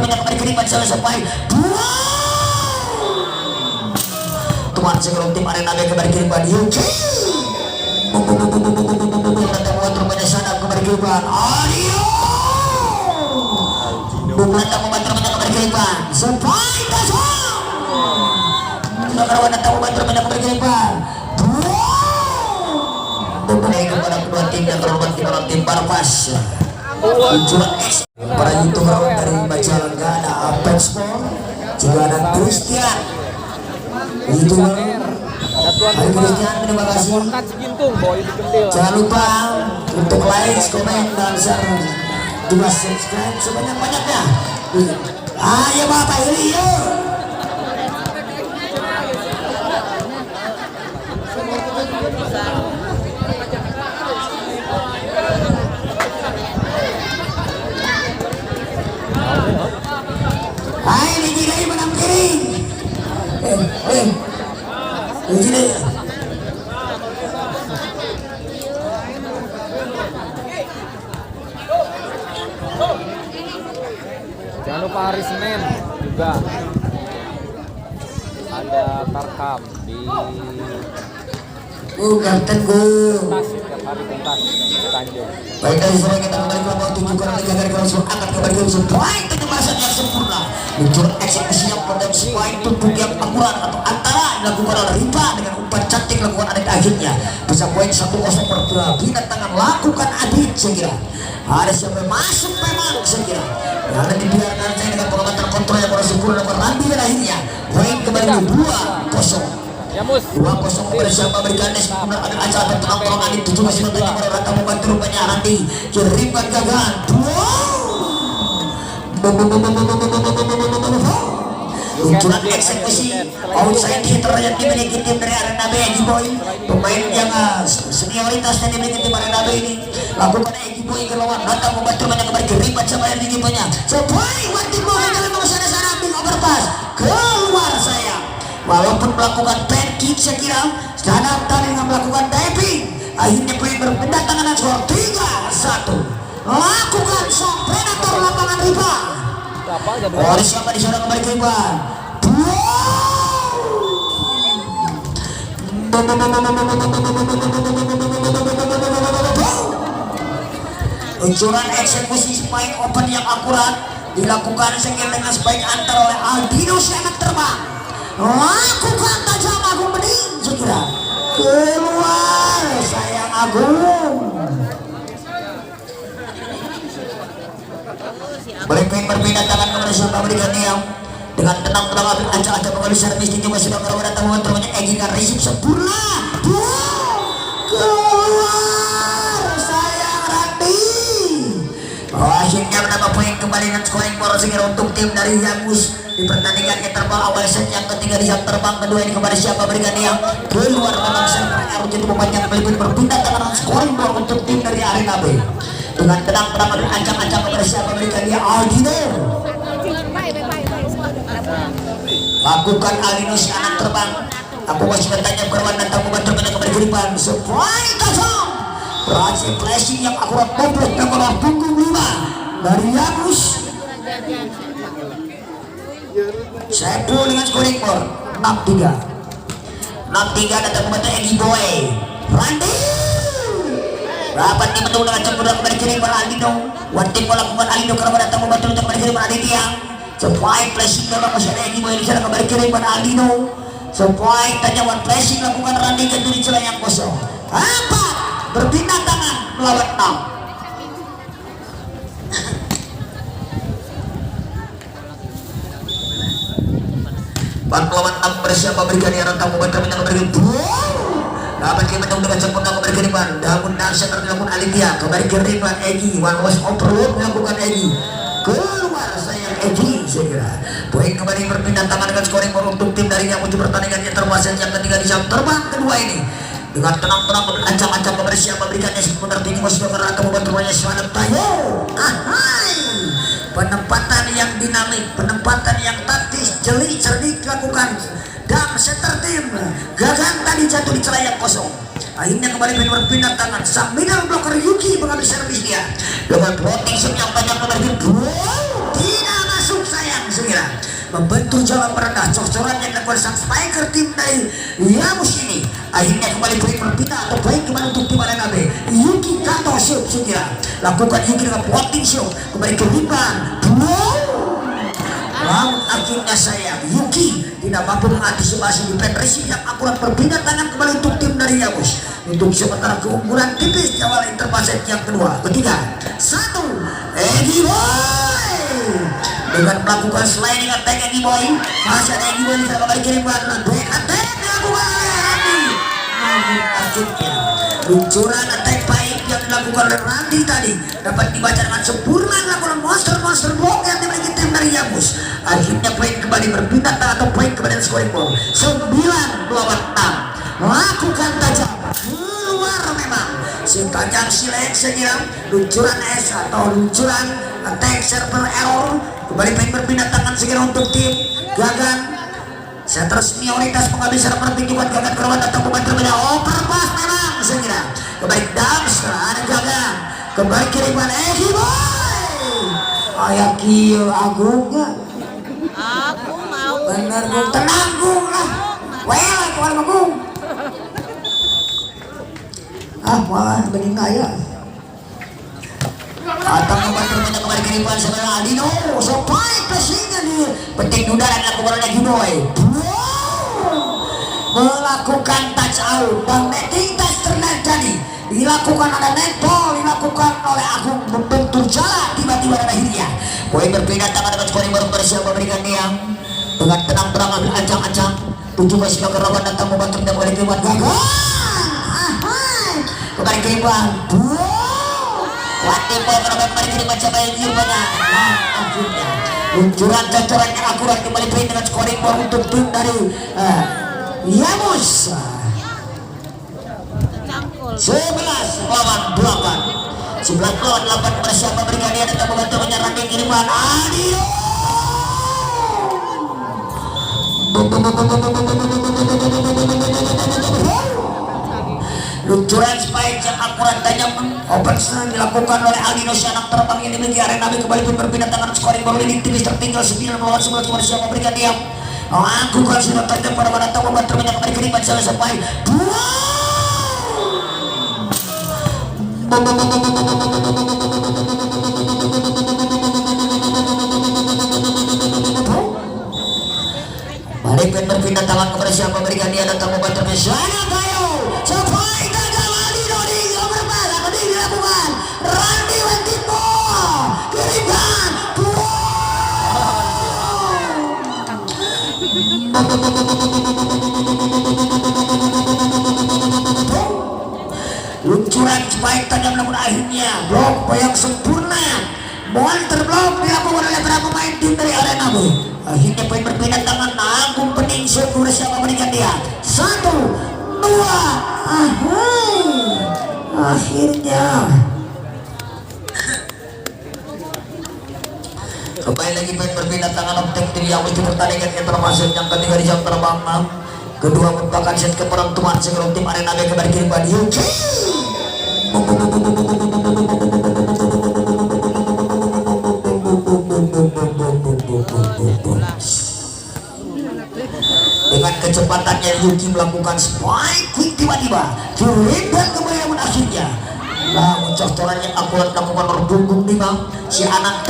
berminyak kembali kiriman salah sampai dua tuan sebelum tim Arena B kembali kiriman Yuki rupanya sana kembali kiriman Adio Bublata membantu kembali kiriman sampai dasar Nagarawan datang membantu kembali kiriman Beberapa kepada kedua tim yang terhormat di dalam tim Barpas Unjuran X para youtuber dari Majalengka ada Apex Sport juga ada Christian youtuber hari Christian terima kasih jangan lupa untuk like, komen, dan share juga subscribe sebanyak-banyaknya ayo Bapak ini yuk hai ini gini menang kiri gini jangan lupa hari Senin juga ada tarkam di Kapten Gu Tuntas setiap hari Tuntas Tanjung. baik dari sore kita kembali ke bawah 7 kurang 3 dari kalau akan kembali ke sebuah kecemasan yang sempurna muncul eksekusi yang potensial tubuh yang akurat atau antara dilakukan oleh Riba dengan umpan cantik lakukan adit akhirnya bisa poin 1-0 per Bina tangan lakukan adit saya kira ada siapa masuk memang saya kira yang dibiarkan saya dengan pengamatan kontrol yang kurang sempurna nomor Randi dan akhirnya poin kembali 2-0 Ya mus 2-0 kepada siapa berikannya kemudian ada acara tolong adit 7 masih bertanya pada rata membantu rupanya Randi kirimkan gagal munculan eksekusi outside hitter yang dimiliki tim dari Arena B Egi Boy pemain yang senioritas yang dimiliki tim Arena B ini lakukan Egi Boy ke lawan datang membantu banyak kembali keribat sama yang tingginya sebuah wanti bola dalam sana ambil overpass keluar saya walaupun melakukan pen kick saya kira Danap tadi melakukan diving akhirnya poin berpindah tangan skor 3-1 lakukan sang predator lapangan Riba oleh siapa di sana kembali Riba uncuran eksekusi spike open yang akurat dilakukan sekali dengan spike antar oleh Aldino si anak terbang lakukan tajam Agung Bening segera keluar sayang Agung Berpindah berpindah tangan kepada siapa berikan dia dengan tenang ambil ancang-ancang mengambil servis tinggi masih bakal datang terbanyak Egi kan risik sempurna keluar sayang Randi akhirnya menambah poin kembali dan scoring poros segera untuk tim dari Yamus di pertandingan yang terbang awal set yang ketiga di jam terbang kedua ini kepada siapa berikan yang keluar memang server harus jadi pemain lebih berpindah tangan scoring ball untuk tim dari Arena B dengan tenang dan ancang-ancang kepada siapa berikan dia Aldino lakukan Aldino si anak terbang aku masih bertanya berwan datang membantu kembali kiriman sebuah kosong berhasil flashing yang akurat komplek nomor punggung 5 dari Yamus Sepu dengan scoring board 6-3 datang membantu Egi Boy Randi rapat di betul dengan cemburu kembali kiriman Aldino wanti melakukan Aldino karena datang membantu untuk kembali kiriman Adi Tiang sebuah flashing memang masih ada Egi Boy di sana kembali kiriman Aldino sebuah tanyawan flashing lakukan Randi ke diri celah yang kosong 4 berpindah tangan melawan 6 lawan 6 bersiapa berikan yang rentang membantu minta kembali dapat kita dengan sempurna kembali kiriman namun Nasya terdilakukan Alivia kembali kiriman Egi one was overload melakukan Egi keluar sayang Egi saya kira poin kembali berpindah tangan dengan scoring untuk tim dari yang untuk pertandingan yang terbatas yang ketiga di jam terbang kedua ini dengan tenang-tenang ancang-ancang kepada siapa berikannya seputar tinggi masih bergerak membantu banyak semangat tayo penempatan yang dinamik penempatan yang taktis jeli cerdik dilakukan dan center tim gagal tadi jatuh di celah yang kosong akhirnya kembali berpindah tangan sang middle blocker Yuki mengambil servis dia dengan protection yang banyak kembali tidak masuk saya membentur jalan merendah. Cor-coran yang dilakukan sang striker tim dari Yamus ini akhirnya kembali baik berpindah atau baik kembali untuk tim Arena B. Yuki Kato shoot sekira lakukan Yuki dengan pointing shoot kembali ke rebound. Namun akhirnya sayang Yuki tidak mampu mengantisipasi defense yang akurat, berpindah tangan kembali untuk tim dari Yamus untuk sementara keunggulan tipis di awal interpaset yang ketiga. 1 Egi Boy dengan melakukan sliding attack. Egi Boy masih ada Egi Boy di sana kembali kirimkan back attack dilakukan oleh Randy. Namun akhirnya luncuran attack baik yang dilakukan oleh Randy tadi dapat dibaca dengan sempurna dilakukan monster block yang dimiliki tim dari Yamus. Akhirnya poin kembali berpindah atau poin kembali scoring ball 9-6. Lakukan tajam keluar memang si tajam silek sekira luncuran S atau luncuran attack server error kembali poin berpindah tangan sekira untuk tim Gagan. Center senioritas pengambil server pinjaman Gagan korban datang membantu media overpass memang sekira kembali Dams ada Gagan kembali kiriman Egi Boy ayah kieu agungnya Aku mau bener gung tenang gung lah well kawan gung malah bening kaya atang membantu media kembali kiriman sebelah Adino sampai pesingnya di penting udara dilakukan oleh Egi Boy melakukan touch out dan netting touch terjadi dilakukan ada netball dilakukan oleh Agung membentur jalan tiba-tiba dan akhirnya poin berpindah tangan dengan scoring baru bersiap memberikan dia dengan tenang-tenang ambil ancang-ancang 17 sebagai rawan datang membantu dan kembali kiriman Gagal kembali kiriman Wati Boy kembali kiriman siapa yang banyak akhirnya luncuran cocoran yang akurat kembali poin dengan scoring baru untuk tim dari Yamus 11 lawan 8 bersiap memberikan dia datang membantu menyerang di kiriman Adio luncuran spike yang akurat tajam open serve dilakukan oleh Aldino si anak terbang yang dimiliki Arena B kembali pun berpindah tangan scoring baru ini tipis tertinggal 9 lawan 11 bersiap memberikan dia lakukan sudah tajam pada datang membantu menyerang kembali kiriman sampai 2 balik berpindah tangan kepada siapa memberikan dia datang membantu sana kayu sampai gagal Aldino di overpass apa dilakukan Randy Wentimo kirimkan luncuran spike tajam namun akhirnya blok yang sempurna monster blok dilakukan oleh para pemain tim dari Arena B. Akhirnya poin berpindah tangan Agung Pening Syukur siapa memberikan dia 1 2 akhirnya kembali lagi poin berpindah tangan Optek yang di pertandingan yang termasuk yang ketiga di jam terbang 6 kedua merupakan set kepenentuan sebelum tim Arena B kembali kirimkan Yuki dengan kecepatannya Yuki melakukan spike quick tiba-tiba kirimkan kembali namun akhirnya namun cocoran yang akurat lakukan punggung 5 si anak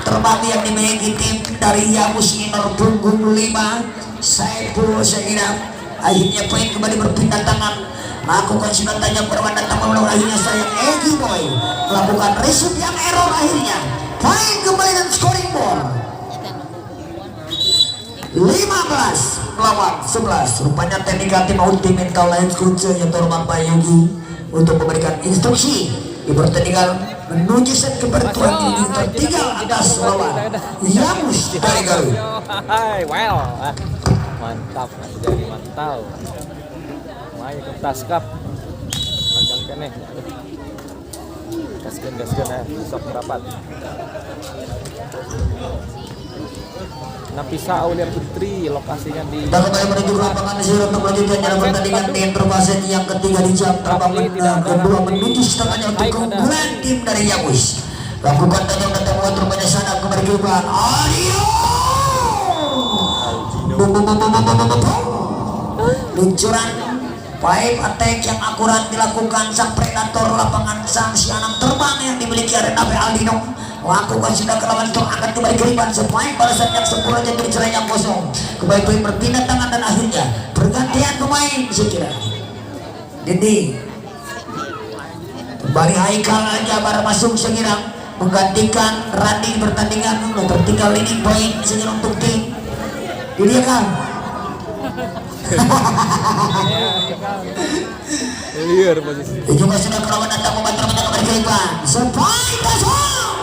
terbang yang dimiliki tim dari Yamus ini punggung 5 Saiful Syahira akhirnya poin kembali berpindah tangan melakukan sudah tajam berwarna tambah akhirnya sayang Egi Boy melakukan receive yang error akhirnya poin kembali dan scoring ball 15 lawan 11 rupanya teknik tim Ultimate Talent Coach yang terhormat Pak Yogi untuk memberikan instruksi di pertandingan menuju set kebertuan ini tertinggal atas lawan Yamus dari Garut. Well, mantap jadi mantap main ke taskap panjangkan nih gaskan besok merapat Nafisa Aulia Putri lokasinya di kita kembali menuju lapangan Zero untuk melanjutkan jalan pertandingan di interpaset yang ketiga di jam terbang kedua menuju setengahnya untuk keunggulan tim dari Yamus lakukan tajam datang membantu pada sana kembali ke depan. Adio. Luncuran pipe attack yang akurat dilakukan sang predator lapangan sang si anak terbang yang dimiliki Renabe Aldino. Lakukan sudah ke lawan itu akan kembali ke riban sepanjang balasan yang sempurna jadi cerai yang kosong. Kembali berpindah tangan dan akhirnya pergantian pemain sekira. Dindi kembali Haikal Jabar masuk sekira menggantikan Randi pertandingan dulu tertinggal leading point sekira untuk tim. Dia kan. Liar posisi. Juga sudah ke lawan datang membantu kembali ke riban. Sepanjang kosong.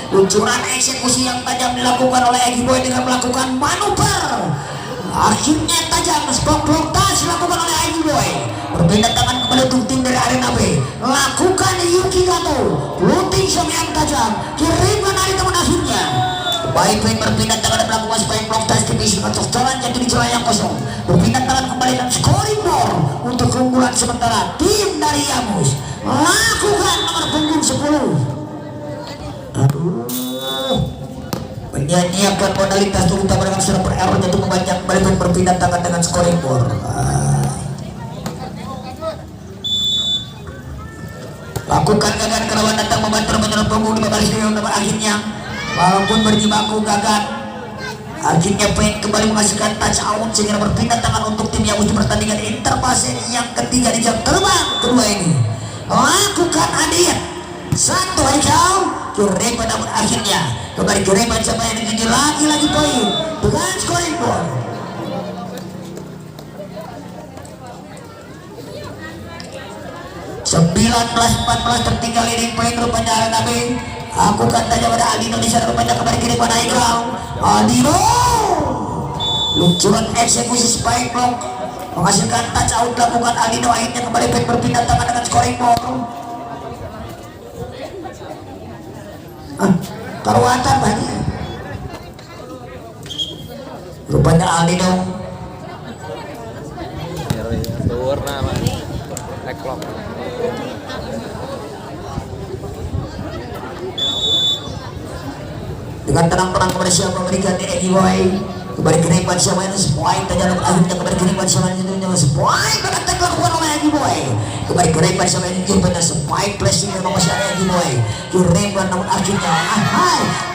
Luncuran eksekusi yang tajam dilakukan oleh Egi Boy dengan melakukan manuver. Akhirnya tajam blok tas dilakukan oleh Egi Boy. Berpindah tangan kembali untuk tim dari Arena B. Lakukan Yuki Kato. Looting yang tajam. Kirimkan dari teman akhirnya. Baik berpindah tangan dan melakukan spike blok tas tipis dengan jalan jadi di celah yang kosong. Berpindah tangan kembali dan scoring ball untuk keunggulan sementara tim dari Yamus. Lakukan nomor punggung 10. Aduh, menyanyiakan modalitas terutama dengan sudah per-error itu membanyak kembali berpindah tangan dengan scoring ball. Lakukan gagal kerawan datang membantu menurut punggung di babak nomor akhirnya. Walaupun berjibaku gagal, akhirnya Pain kembali menghasilkan touch out sehingga berpindah tangan untuk tim yang uji pertandingan interpase yang ketiga di jam terbang kedua ini. Lakukan adit satu Haikal Kireban namun akhirnya kembali Kireban sama yang diganti lagi poin dengan scoring ball. Sembilan belas 14 tertinggal leading point rupanya Arena B. Aku katanya pada Aldino di sana rupanya kembali Kireban Haikal. Aldino luncuran eksekusi spike block menghasilkan touch out lakukan Aldino akhirnya kembali berpindah tangan dengan scoring ball. Karuatan banyak rupanya Aldino Warna Reklok. dengan tenang-tenang kepada siapa memberikan Egi Boy kembali Kireban siapa itu sepoin tajam akhirnya kembali Kireban siapa itu sepoin berkata dilakukan oleh Egi Boy kembali Kireban siapa itu pada sepoin pressing yang masih ada Egi Boy Kireban namun akhirnya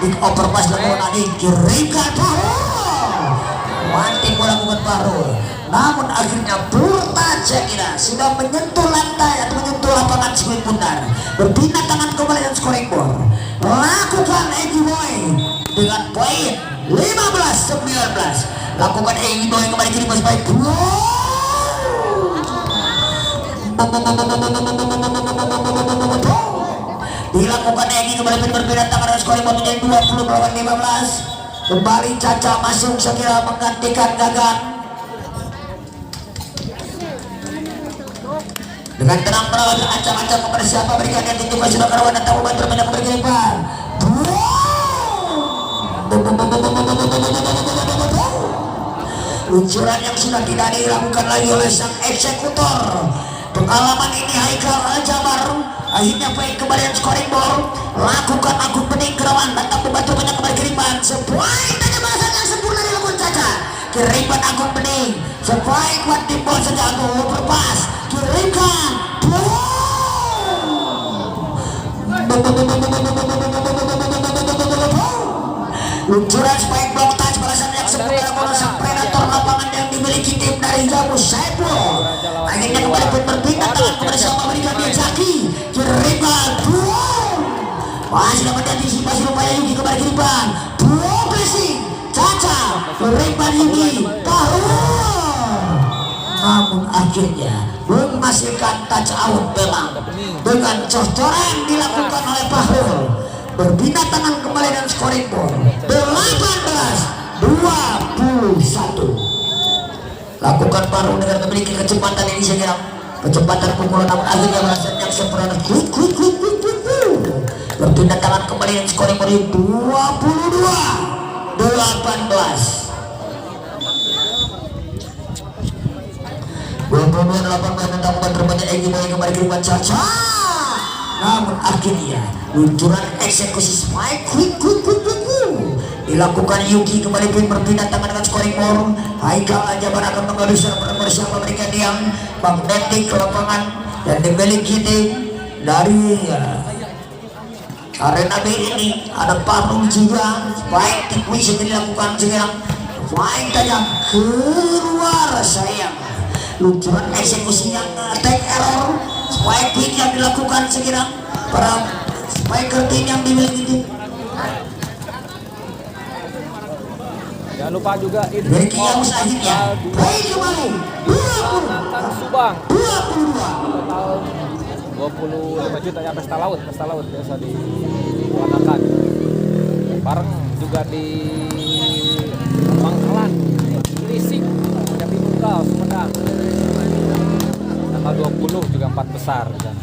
di overpass lakukan adik Kireban Paru wanting melakukan Paru namun akhirnya Burta Cekira sudah menyentuh lantai atau menyentuh lapangan sekuit putar berpindah tangan kembali dan scoring ball lakukan Egi Boy dengan poin 15-19 lakukan Egi Boy kembali kiri pas baik dilakukan Egi kembali berbeda tangan dan scoring ball menjadi 20 melawan 15 kembali Caca masuk sekira menggantikan Gagan dengan tenang merawat ancam-ancam kepada siapa berikan yang tunjukkan sudah kerawan datang membantu berpindah kembali ke depan. Luncuran yang sudah tidak dilakukan lagi oleh sang eksekutor. Pengalaman ini Haikal Jabar akhirnya baik kembali yang scoring ball. Lakukan akun pening kerawan datang membantu banyak kembali kiriman. Sebuah tanya bahasan yang sempurna dilakukan Caca. Kiriman akun pening. Sebuah kuat tim ball saja aku berpas. Kirimkan. Luncuran spike block touch balasan yang sempurna bola sang predator lapangan yang dimiliki tim dari Jamu Saipul akhirnya kembali berpindah tangan kepada siapa berikan dia Zaki Kirimkan masih dapat antisipasi rupanya Yuki kembali Kirimkan pressing Caca Kirimkan Yuki namun akhirnya menghasilkan touch out memang dengan cocoran dilakukan oleh Bahrul berpindah tangan kembali dan scoring ball 18-21 lakukan Bahrul dengan memiliki kecepatan ini saya kira kecepatan pukulan namun akhirnya balasan yang sempurna berpindah tangan kembali dan scoring ball 22-18 Kemudian 8 tentang banyak Egy Boy kembali kiriman Caca. Namun akhirnya luncuran eksekusi spike quick dilakukan. Yuki kembali pun berpindah tangan dengan scoring more. Haikal Jabar akan mengadu secara bersama mereka yang magnetik ke lapangan dan dimiliki dari arena B ini ada Parung juga. Spike tikus yang dilakukan sekarang. Spike tajam keluar sayang. Luncuran eksekusi yang take error. Spike quick yang dilakukan sekarang para spiker tim yang dimiliki. Jangan lupa juga Becky yang selanjutnya Bayi kembali 20 Subang 22 tahun 25 juta ya, pesta laut biasa diwarnakan bareng juga di Bangkalan, Gresik, Jatinunggal, Sumedang tanggal 20 juga 4 besar kan.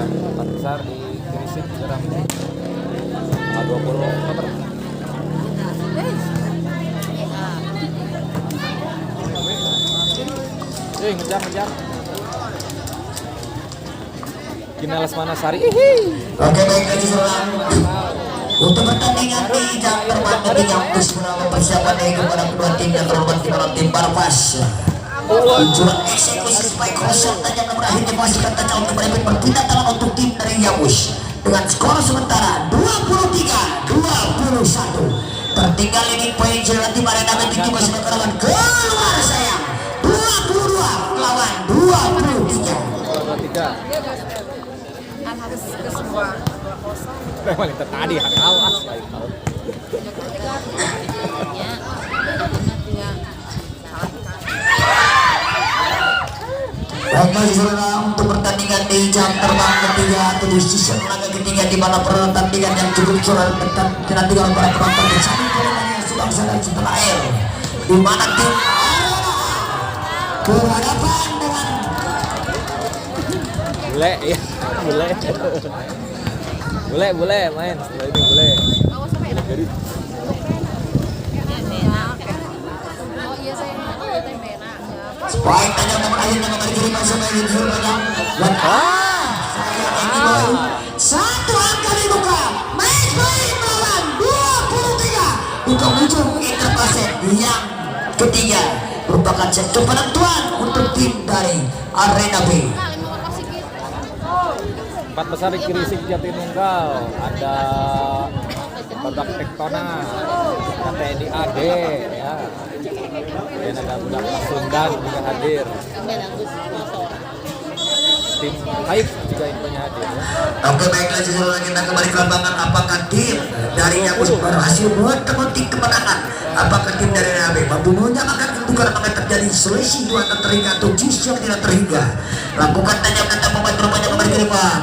Empat besar di Gresik juga tanggal 20 Oktober. Ngejar Gina Lesmanasari. Oke, baik lagi seorang untuk pertandingan di jam terbang ketiga untuk semua persiapan dari kepada kedua tim yang terhormat di dalam tim Barpas. Luncuran eksekusi spike kosong tajam yang berakhir dipastikan tajam untuk mereka berpindah tangan untuk tim dari Yabus dengan skor sementara 23-21. Tertinggal ini poin jalan tim Arena Betik juga sudah kerawan keluar sayang 22 lawan 23. Harus ke semua. Memang itu tadi kalah. Baiklah saudara, untuk pertandingan di jam terbang ketiga atau di season laga ketiga di mana pertandingan yang cukup surat dinantikan para penonton di sana sudah sangat terakhir di mana tim berhadapan dengan Bule main setelah ini bule. Jadi spike tajam namun akhirnya kembali kiriman sampai di juru tajam dan satu angka dibuka match point melawan 23 untuk ujung interpaset yang ketiga merupakan satu penentuan untuk tim dari Arena B. 4 besar di Gresik Jatinunggal ada produk Tektona, ada TNI AD ya. Dan ada budak Pasundan juga hadir. Tim Haik juga infonya hadir ya. Oke, baiklah sesuai kita kembali ke lapangan. Apakah tim dari Yabus berhasil mengetik kemenangan? Apakah tim dari AB mampu menyamakan kedudukan apakah terjadi selisih 2 tak terhingga atau justru tidak terhingga? Lakukan tajam kata pemain rupanya kembali ke depan.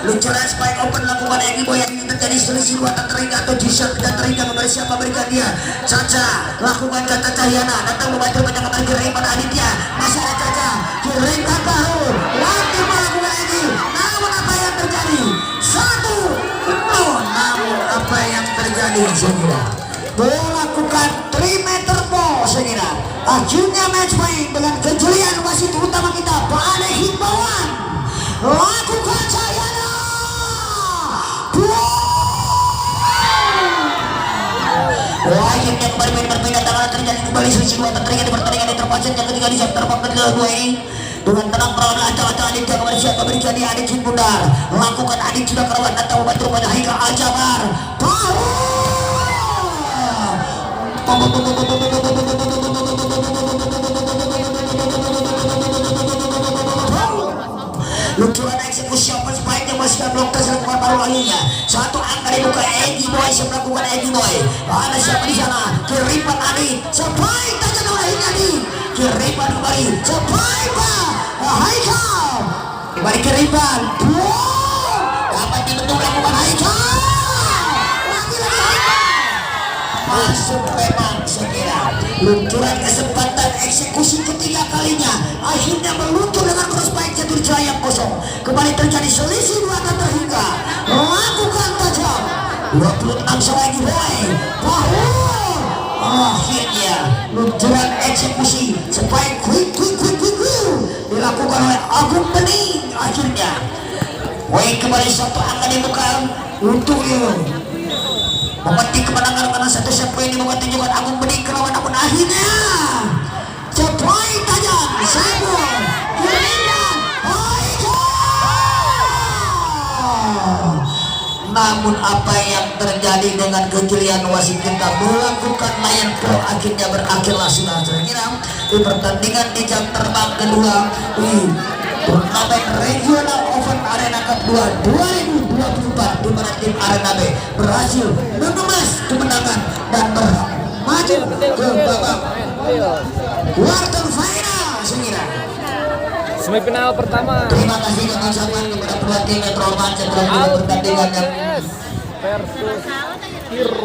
Luncuran spike open lakukan Egy Boy yang terjadi selisih 2 tak terhingga atau justru tidak terhingga. Kembali siapa berikan dia? Caca lakukan kata Cahyana datang membantu banyak kembali ke Rayman Aditya. Masih ada Caca kirimkan baru lagi melakukan Egy. Namun apa yang terjadi? 1-0. Namun apa yang terjadi segera melakukan 3 meter ball segera. Akhirnya match point dengan kejelian wasit utama kita Pak Ade Himbauan. Lakukan Cahyana. Wahid yang berpindah tangan terjadi kembali selisih 2 tak terhingga di pertandingan yang terpasang yang ketiga di jam terbang kedua ini dengan tenang perawan acak-acak Adit yang kembali siap berikan di Adit Bundar. Lakukan Adit sudah kerawan datang membantu rupanya Haikal Aljabar. Luncuran eksekusi open spike yang masih blok terserang baru lainnya. Satu angka dibuka Egy Boy melakukan Egy Boy. Ada siapa di sana? Kiripan Adi. Spike tajam oleh Adi. Kiripan kembali. Spike Haikal. Kembali kiripan. Dapat dibentuk lakukan Haikal. masuk memang segera luncuran kesempatan eksekusi ketiga kalinya akhirnya meluncur dengan crossbite jatuh jaya kosong. Kembali terjadi selisih 2 kata hingga lakukan tajam 26 lagi boy Bahur akhirnya luncuran eksekusi spike quick dilakukan oleh Agung Bening. Akhirnya boy kembali satu angka di muka untuk memetik kemenangan karena satu set poin dibuka tunjukkan Agung Bening kelawan. Namun akhirnya cepoy tajam Saiful Yurindan namun apa yang terjadi dengan kejelian wasit kita melakukan layan pro akhirnya berakhirlah sudah terkira di pertandingan di jam terbang kedua di turnamen regional open arena cup 2024 di mana tim Arena B berhasil mengemas kemenangan dan maju ke babak quarter final sekira. Semifinal pertama. Terima kasih kami ucapkan kepada kedua tim Metro Manchester dalam pertandingan yang versus Hero.